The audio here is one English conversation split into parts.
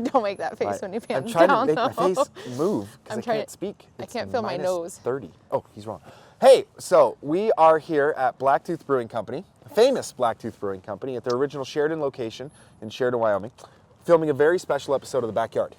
Don't make that face when you pan I'm trying down, to make my face move because I can't speak. I can't feel my nose. 30. Oh, he's wrong. Hey, so we are here at Black Tooth Brewing Company, famous Black Tooth Brewing Company, at their original Sheridan location in Sheridan, Wyoming, filming a very special episode of The Backyard.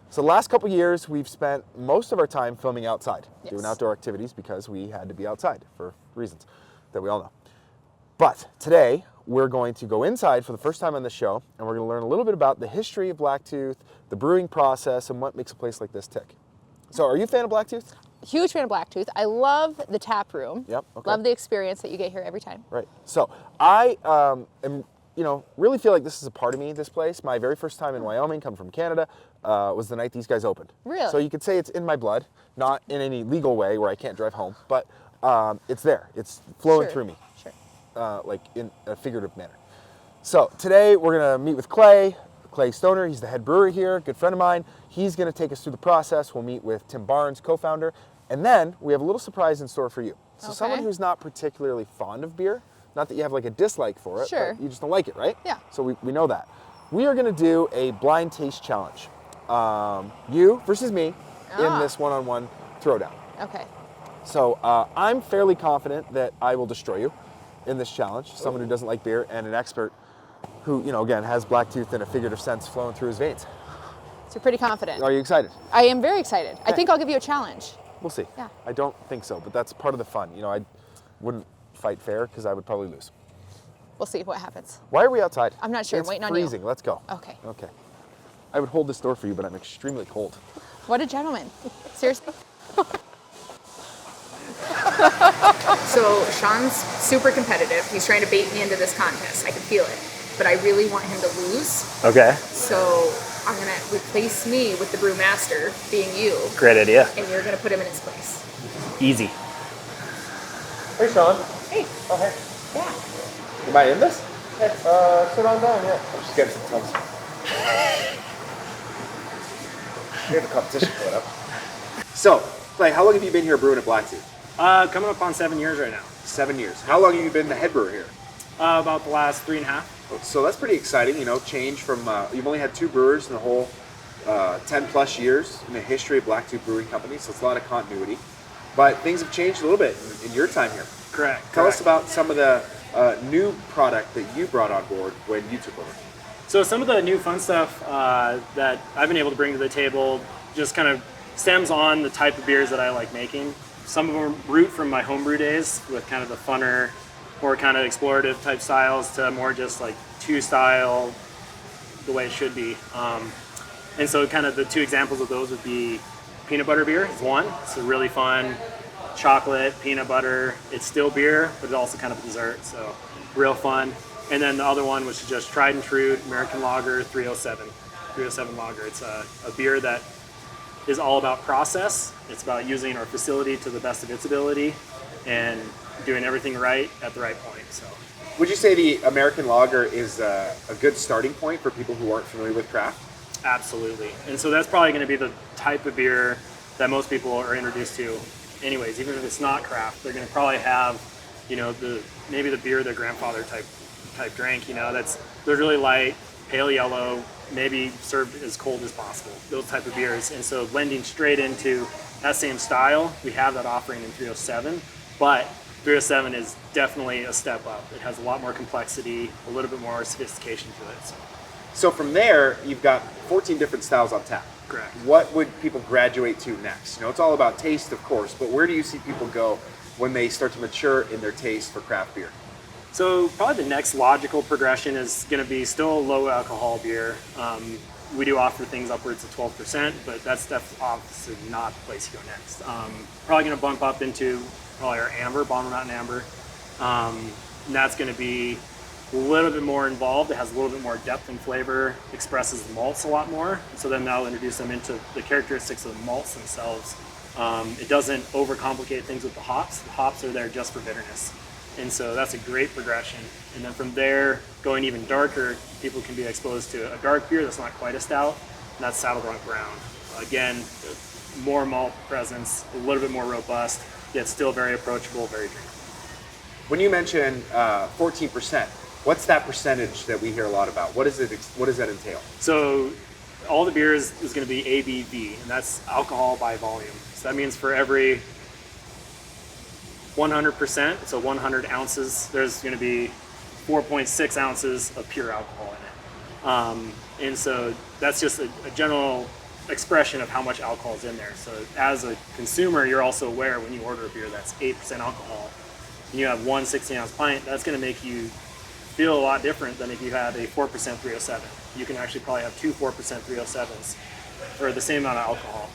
So the last couple years, we've spent most of our time filming outside, doing outdoor activities because we had to be outside for reasons that we all know. But today, we're going to go inside for the first time on the show, and we're going to learn a little bit about the history of Black Tooth, the brewing process, and what makes a place like this tick. So are you a fan of Black Tooth? Huge fan of Black Tooth. I love the tap room. Yep. Okay. Love the experience that you get here every time. Right. So I am, really feel like this is a part of me, this place. My very first time in Wyoming, coming from Canada, was the night these guys opened. Really? So you could say it's in my blood, not in any legal way where I can't drive home, but it's there. It's flowing through me. Sure. Like in a figurative manner. So today we're gonna meet with Clay Stoner. He's the head brewer here, good friend of mine. He's gonna take us through the process. We'll meet with Tim Barnes, co-founder, and then we have a little surprise in store for you. So someone who's not particularly fond of beer, not that you have like a dislike for it, but you just don't like it, right? Yeah. So we know that. We are gonna do a blind taste challenge. You versus me in this one-on-one throwdown. Okay. So I'm fairly confident that I will destroy you in this challenge. Someone who doesn't like beer and an expert who, again, has Black Tooth in a figurative sense flowing through his veins. So you're pretty confident. Are you excited? I am very excited. Okay. I think I'll give you a challenge. We'll see. Yeah. I don't think so, but that's part of the fun. I wouldn't fight fair because I would probably lose. We'll see what happens. Why are we outside? I'm not sure. It's Waiting on you. freezing. Let's go. Okay. Okay. I would hold this door for you, but I'm extremely cold. What a gentleman. Seriously? So Sean's super competitive. He's trying to bait me into this contest. I can feel it. But I really want him to lose. Okay. So I'm going to replace me with the brewmaster, being you. Great idea. And you're going to put him in his place. Easy. Hey, Sean. Hey. Oh, hey. Yeah. Am I in this? Sit on down, yeah. I'm just getting some tums. We have a competition going up. So, Clay, how long have you been here brewing at Black Tooth? Coming up on 7 years right now. 7 years. How long have you been the head brewer here? About the last 3.5. So that's pretty exciting, change from, you've only had 2 brewers in the whole 10 plus years in the history of Black Tooth Brewing Company, so it's a lot of continuity. But things have changed a little bit in your time here. Correct. Tell us about some of the new product that you brought on board when you took over. So some of the new fun stuff that I've been able to bring to the table just kind of stems on the type of beers that I like making. Some of them root from my homebrew days with kind of the funner, more kind of explorative type styles to more just like 2 style, the way it should be. And so kind of the 2 examples of those would be peanut butter beer is one. It's a really fun chocolate, peanut butter. It's still beer, but it's also kind of a dessert, so real fun. And then the other one, which is just tried and true American Lager 307 Lager. It's a beer that is all about process. It's about using our facility to the best of its ability and doing everything right at the right point. So, would you say the American Lager is a good starting point for people who aren't familiar with craft? Absolutely. And so that's probably going to be the type of beer that most people are introduced to anyways. Even if it's not craft, they're going to probably have, maybe the beer their grandfather type drink, they're really light, pale yellow, maybe served as cold as possible, those type of beers. And so blending straight into that same style, we have that offering in 307, but 307 is definitely a step up. It has a lot more complexity, a little bit more sophistication to it. So from there, you've got 14 different styles on tap. Correct. What would people graduate to next? It's all about taste, of course, but where do you see people go when they start to mature in their taste for craft beer? So probably the next logical progression is going to be still low alcohol beer. We do offer things upwards of 12%, but that's obviously not the place to go next. Probably going to bump up into probably our amber, Bonner Mountain Amber. And that's going to be a little bit more involved. It has a little bit more depth and flavor, expresses the malts a lot more. So then that'll introduce them into the characteristics of the malts themselves. It doesn't overcomplicate things with the hops. The hops are there just for bitterness. And so that's a great progression. And then from there, going even darker, people can be exposed to a dark beer that's not quite a stout, and that's Saddle Bronc Brown. Again, more malt presence, a little bit more robust, yet still very approachable, very drinkable. When you mention 14%, what's that percentage that we hear a lot about? What does that entail? So all the beer is going to be ABV, and that's alcohol by volume. So that means for every 100%, so 100 ounces, there's going to be 4.6 ounces of pure alcohol in it. And so that's just a general expression of how much alcohol is in there. So as a consumer, you're also aware when you order a beer that's 8% alcohol, and you have one 16-ounce pint, that's going to make you feel a lot different than if you had a 4% 307. You can actually probably have two 4% 307s for the same amount of alcohol.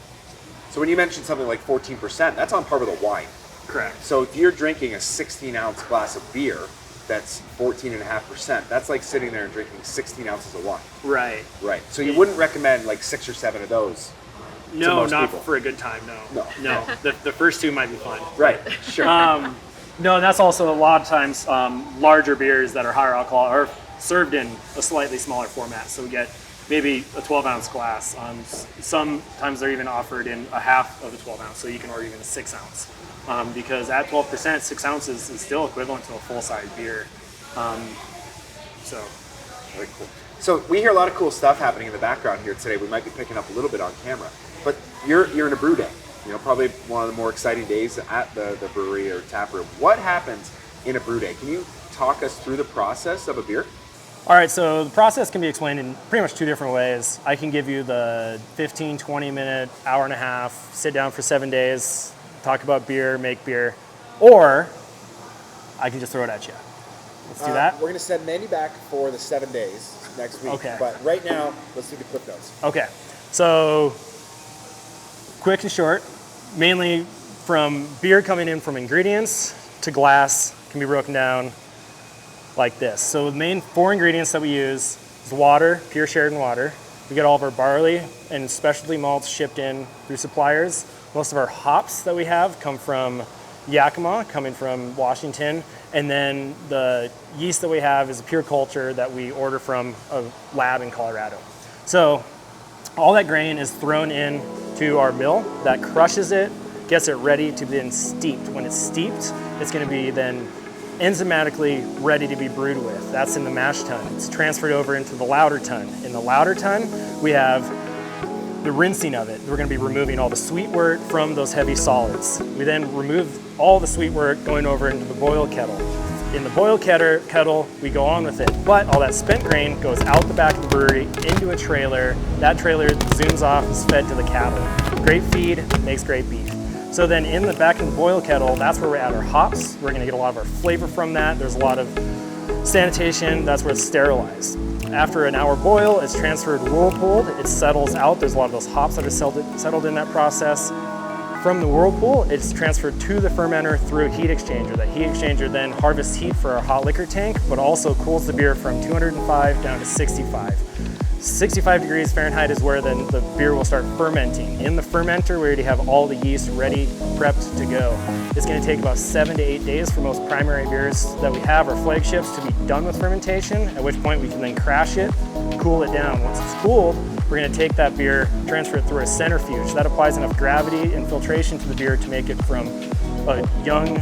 So when you mentioned something like 14%, that's on par with a wine. Correct. So if you're drinking a 16-ounce glass of beer, that's 14.5%. That's like sitting there and drinking 16 ounces of wine. Right. Right. So you wouldn't recommend like 6 or 7 of those. No, most not people. for a good time. No. No. The first two might be fun. Right. Sure. No, and that's also a lot of times larger beers that are higher alcohol are served in a slightly smaller format. So we get maybe a 12-ounce glass. Sometimes they're even offered in a half of a 12-ounce, so you can order even a 6-ounce. Because at 12%, 6 ounces is still equivalent to a full-size beer. So Very cool. So we hear a lot of cool stuff happening in the background here today. We might be picking up a little bit on camera, but you're in a brew day. You know, probably one of the more exciting days at the brewery or tap room. What happens in a brew day? Can you talk us through the process of a beer? all right, so the process can be explained in pretty much two different ways. I can give you the 15, 20 minute, hour and a half, sit down for 7 days, talk about beer, make beer, or I can just throw it at you. Let's do that. We're going to send Mandy back for the 7 days next week. Okay. But right now, let's do the clip notes. Okay, so quick and short, mainly from beer coming in from ingredients to glass can be broken down like this. So the main 4 ingredients that we use is water, pure Sheridan water. We get all of our barley and specialty malts shipped in through suppliers. Most of our hops that we have come from Yakima, coming from Washington. And then the yeast that we have is a pure culture that we order from a lab in Colorado. So all that grain is thrown in to our mill that crushes it, gets it ready to be then steeped. When it's steeped, it's going to be then enzymatically ready to be brewed with. That's in the mash tun. It's transferred over into the lauter tun. In the lauter tun, we have the rinsing of it. We're going to be removing all the sweet wort from those heavy solids. We then remove all the sweet wort going over into the boil kettle. In the boil kettle, we go on with it, but all that spent grain goes out the back of the brewery into a trailer. That trailer zooms off and is fed to the cattle. Great feed, makes great beef. So then in the back of the boil kettle, that's where we add our hops. We're going to get a lot of our flavor from that. There's a lot of sanitation. That's where it's sterilized. After an hour boil, it's transferred whirlpooled. It settles out. There's a lot of those hops that are settled in that process. From the whirlpool, it's transferred to the fermenter through a heat exchanger. That heat exchanger then harvests heat for our hot liquor tank, but also cools the beer from 205 down to 65. 65 degrees Fahrenheit is where then the beer will start fermenting. In the fermenter, we already have all the yeast ready, prepped to go. It's going to take about 7 to 8 days for most primary beers that we have, our flagships, to be done with fermentation, at which point we can then crash it, cool it down. Once it's cooled, we're going to take that beer, transfer it through a centrifuge. That applies enough gravity and filtration to the beer to make it from a young,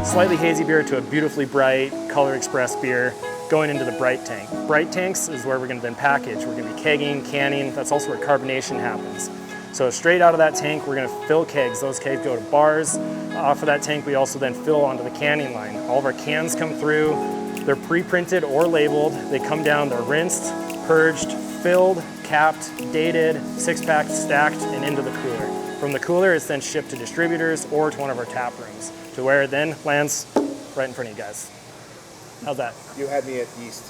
slightly hazy beer to a beautifully bright, color-expressed beer going into the bright tank. Bright tanks is where we're going to then package. We're going to be kegging, canning. That's also where carbonation happens. So straight out of that tank, we're going to fill kegs. Those kegs go to bars. Off of that tank, we also then fill onto the canning line. All of our cans come through. They're pre-printed or labeled. They come down, they're rinsed, purged, filled, capped, dated, 6-pack stacked, and into the cooler. From the cooler, it's then shipped to distributors or to one of our tap rooms, to where it then lands right in front of you guys. How's that? You had me at yeast.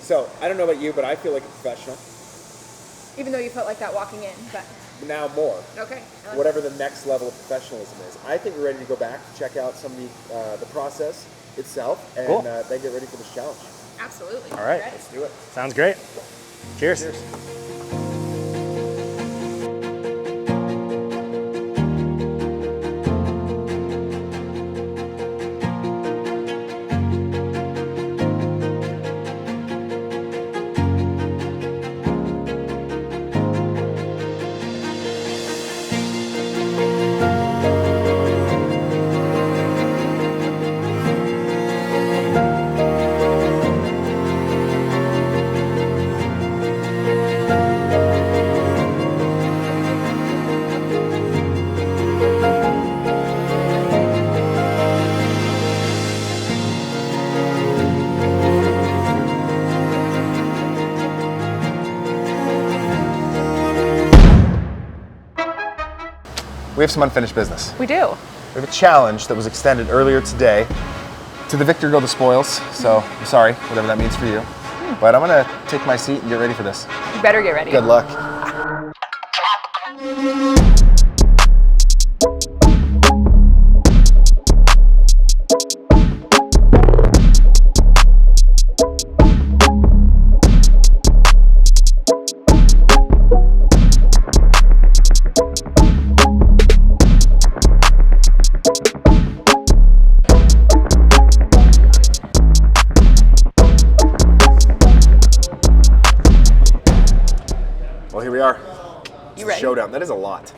So, I don't know about you, but I feel like a professional. Even though you felt like that walking in, but Now more. okay. I like Whatever the next level of professionalism is. I think we're ready to go back, check out some of the process itself, and Cool. then get ready for this challenge. that. Absolutely. All right. Ready. Let's do it. Sounds great. Cheers. Cheers. we have some unfinished business. We do. We have a challenge that was extended earlier today. To the victor go the spoils, so I'm sorry, whatever that means for you. But I'm gonna take my seat and get ready for this. You better get ready. Good luck. Well, here we are. You ready? Showdown. That is a lot.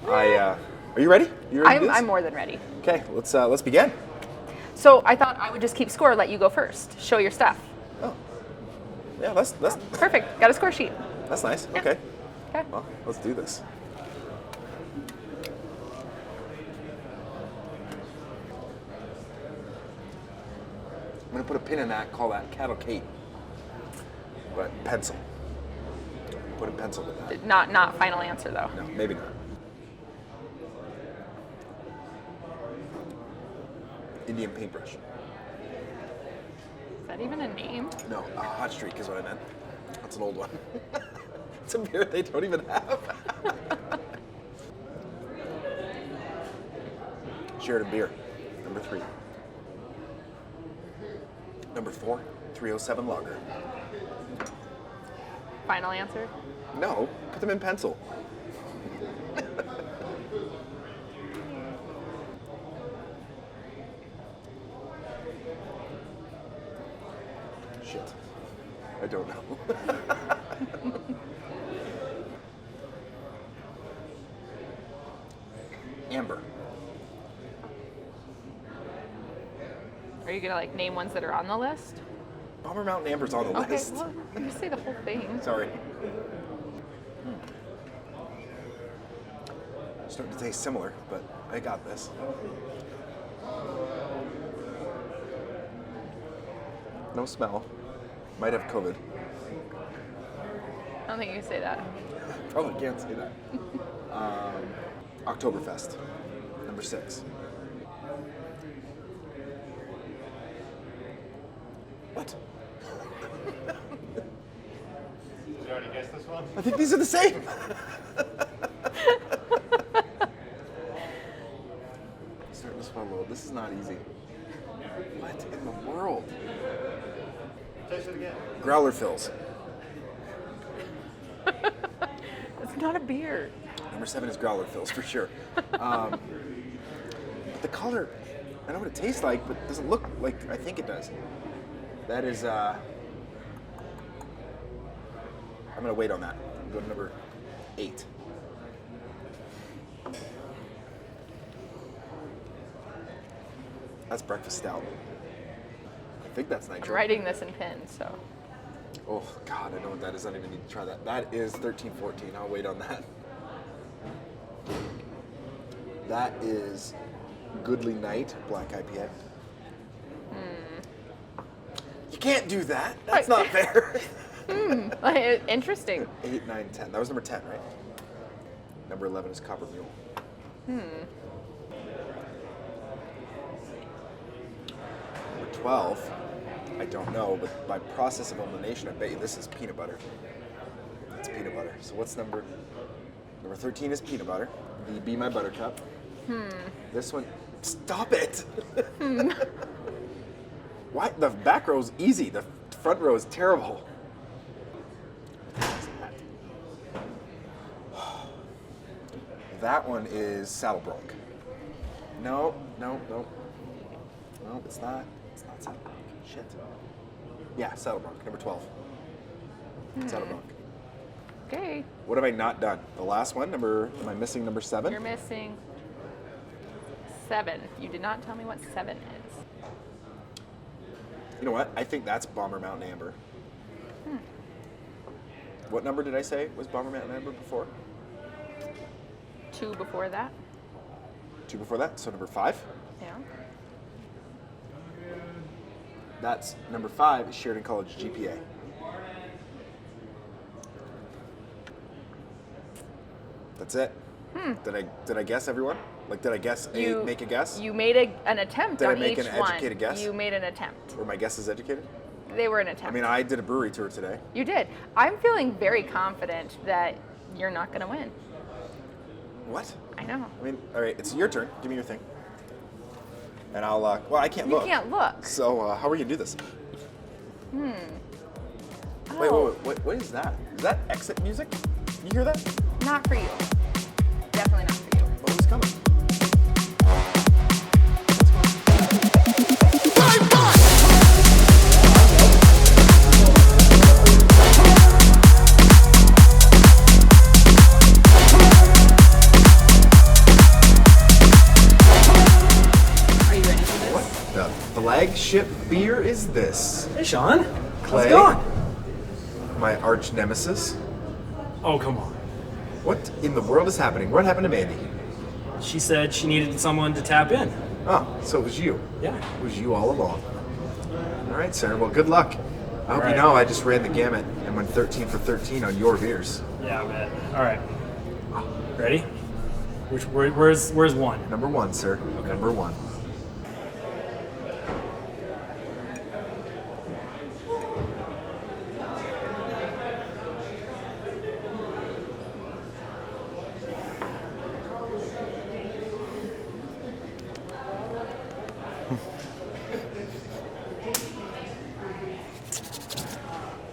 Are you ready? You ready to do this? I'm more than ready. Okay, let's begin. So I thought I would just keep score, let you go first. Show your stuff. Oh, yeah, that's Perfect. Got a score sheet. that's nice. Yeah. Okay, Okay. well, let's do this. I'm gonna put a pin in that. Call that cattle Kate, but pencil. Put a pencil with that. Not final answer though. No, maybe not. Indian paintbrush. Is that even a name? No, hot streak is what I meant. That's an old one. It's a beer they don't even have. Sheridan beer, number 3. Number 4, 307 lager. Final answer? No, put them in pencil. Shit. I don't know. Amber. Are you gonna like name ones that are on the list? Bomber Mountain Amber's on the Okay, list. well, you just say the whole thing. Sorry. Starting to taste similar, but I got this. No smell. Might have COVID. I don't think you can say that. Probably can't say that. Oktoberfest, number 6. What? Did you already guess this one? I think these are the same. Starting to smell a little. This is not easy. What in the world? Taste it again. Growler fills. It's not a beer. Number 7 is growler fills for sure. But the color, I know what it tastes like, but it doesn't look like I think it does. That is, I'm gonna wait on that. Go to number 8. That's breakfast stout. I think that's I'm nitro. writing this in pens, so. Oh God, I know what that is. I don't even need to try that. That is 1314. I'll wait on that. That is Goodly Night Black IPA. You can't do that. That's not fair. Interesting. 8, 9, 10. That was number 10, right? Number 11 is Copper Mule. Number 12, I don't know, but by process of elimination, I bet you this is peanut butter. It's peanut butter. So what's number 13 is peanut butter. The Be My Buttercup. This one, stop it. Why? The back row's easy. The front row is terrible. That one is Saddlebronc. No, it's not. It's not Saddlebronc. Shit. Yeah, Saddlebronc, number 12. Saddlebronc. Okay. What have I not done? The last one, am I missing number 7? You're missing 7. You did not tell me what 7 is. You know what? I think that's Bomber Mountain Amber. What number did I say was Bomber Mountain Amber before? 2 before that. 2 before that, so number 5. Yeah. That's number 5 is Sheridan College GPA. That's it. Did I guess everyone? Like, did I make a guess? You made an attempt Did I on make each an one. educated guess? You made an attempt. Were my guesses educated? They were an attempt. I mean, I did a brewery tour today. You did. I'm feeling very confident that you're not going to win. What? I know. I mean, all right, it's your turn. Give me your thing. And I'll, well, I can't look. You can't look. So, how are we going to do this? Oh, Wait, what is that? Is that exit music? You hear that? not for you. Definitely not for you. Well, who's coming? Are you ready for this? What the flagship beer is this? Hey, Sean. Clay? How's it going? My arch nemesis. Oh, come on. What in the world is happening? What happened to Mandy? She said she needed someone to tap in. Oh, so it was you. Yeah. It was you all along. All right, sir. Well, good luck. I hope right. you know I just ran the gamut and went 13 for 13 on your beers. Yeah, I bet. All right. Ready? Where's one? Number one, sir. Number one.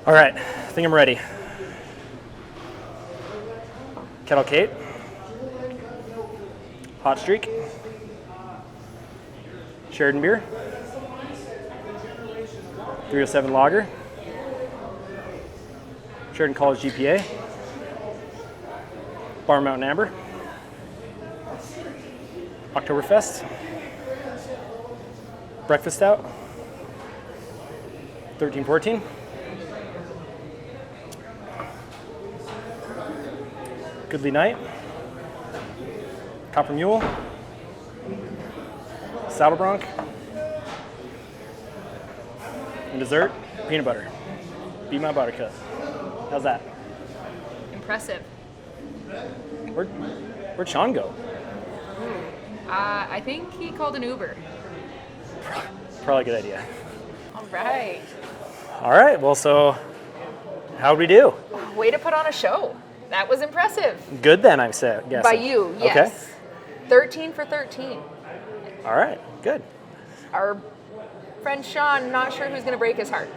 All right. I think I'm ready. Kettle Kate. Hot Streak. Sheridan beer. 307 lager. Sheridan College GPA. Bar Mountain Amber. Oktoberfest. Breakfast Stout. 1314. Goodly Night. Copper Mule. Saddle Bronc. And dessert, peanut butter. Be my buttercup. How's that? Impressive. Where'd Sean go? I think he called an Uber. Probably a good idea. All right. All right, well, so how'd we do? Way to put on a show. That was impressive. Good then, I'm guessing. By you, yes. 13 for 13. Okay. All right, good. Our friend Sean, not sure who's going to break his heart.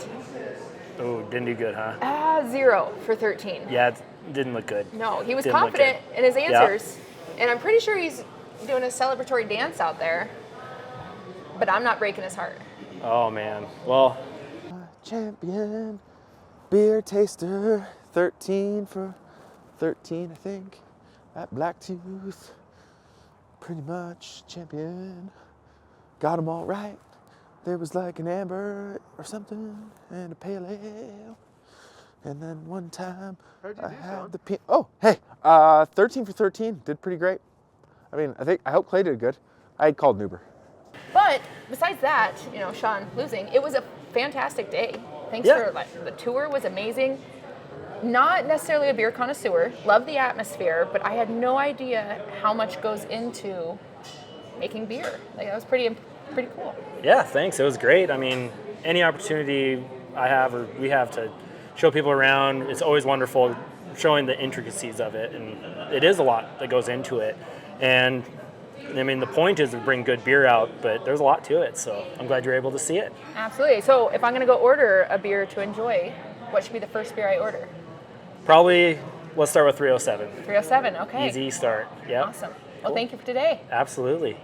Oh, didn't do good, huh? 0 for 13. Yeah, it didn't look good. No, he was Didn't look confident good. in his answers. And I'm pretty sure he's doing a celebratory dance out there. But I'm not breaking his heart. Oh, man. Well, Champion, beer taster, 13 for 13, I think, at Black Tooth. Pretty much champion. Got them all right. There was like an amber or something and a pale ale. And then one time I had the oh, hey, 13 for 13, did pretty great. I mean, I hope Clay did good. I had called an Uber. But besides that, Sean losing, it was a fantastic day. Thanks Yeah. for the tour was amazing. Not necessarily a beer connoisseur, love the atmosphere, but I had no idea how much goes into making beer. Like, that was pretty cool. yeah, thanks. It was great. I mean, any opportunity I have or we have to show people around, it's always wonderful showing the intricacies of it. And it is a lot that goes into it. And I mean, the point is to bring good beer out, but there's a lot to it. So I'm glad you're able to see it. Absolutely. So if I'm going to go order a beer to enjoy, what should be the first beer I order? Probably, let's start with 307. 307, okay. Easy start. Yep. Awesome. Well, Cool. thank you for today. Absolutely.